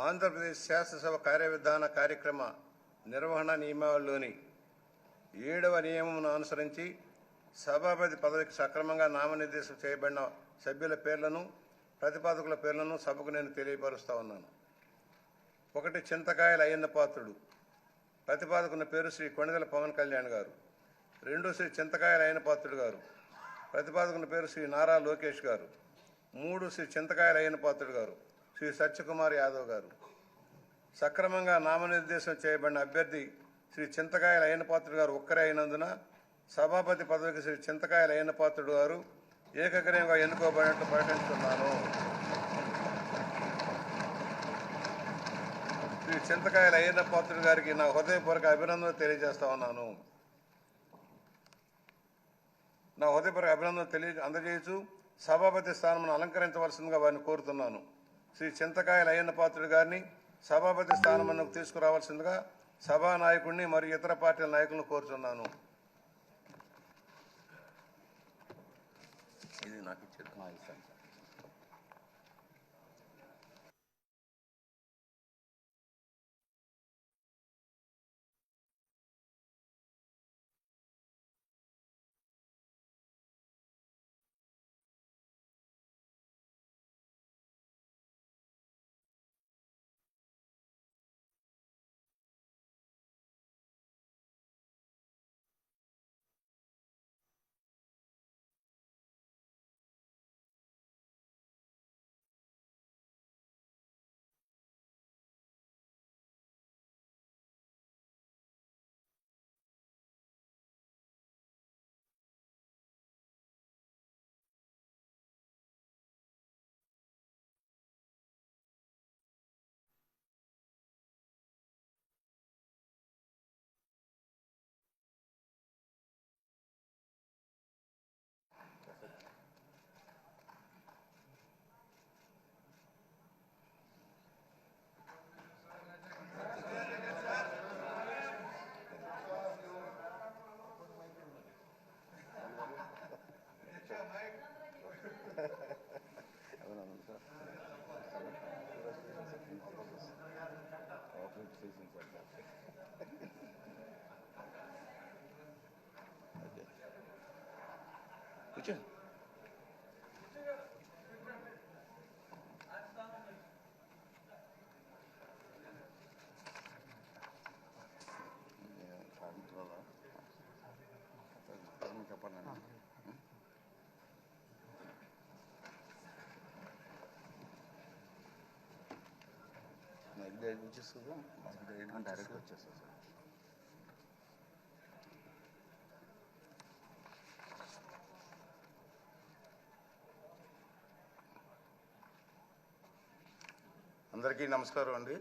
ఆంధ్రప్రదేశ్ శాసనసభ కార్యవిధాన కార్యక్రమ నిర్వహణ నియమావళిలోని 7వ నియమమును అనుసరించి సభాపతి పదవికి సక్రమంగా నామనిర్దేశం చేయబడిన సభ్యుల పేర్లను ప్రతిపాదకుల పేర్లను సభకు నేను తెలియపరుస్తా ఉన్నాను. 1 చింతకాయల అయ్యన్న పాత్రుడు. ప్రతిపాదకుల పేరు శ్రీ కొణిదెల పవన్ కళ్యాణ్ గారు. 2 శ్రీ చింతకాయల అయ్యన్న పాత్రుడు గారు. ప్రతిపాదకుల పేరు శ్రీ నారా లోకేష్ గారు. 3 శ్రీ చింతకాయల అయ్యన్న పాత్రుడు గారు శ్రీ సత్యకుమార్ యాదవ్ గారు. సక్రమంగా నామనిర్దేశం చేయబడిన అభ్యర్థి శ్రీ చింతకాయల అయ్యన్న పాత్రుడు గారు ఒక్కరే అయినందున సభాపతి పదవికి శ్రీ చింతకాయల అయ్యన్న పాత్రుడు గారు ఏకగ్రీవంగా ఎన్నుకోబడినట్లు ప్రకటిస్తున్నాను. శ్రీ చింతకాయల అయ్యన్న పాత్రుడు గారికి నా హృదయపూర్వక అభినందనలు తెలియజేస్తా ఉన్నాను. నా హృదయపూర్వక అభినందనలు అందజేయచ్చు సభాపతి స్థానం అలంకరించవలసిందిగా వారిని కోరుతున్నాను. శ్రీ చింతకాయల అయ్యన్న పాత్రుడు గారిని సభాపతి స్థానం తీసుకురావాల్సిందిగా సభా నాయకుడిని మరియు ఇతర పార్టీల నాయకులను కోరుతున్నాను. ఇది నాకు ఇచ్చేది. డైరెక్ట్ వచ్చేస్తా సార్. అందరికీ నమస్కారం అండి.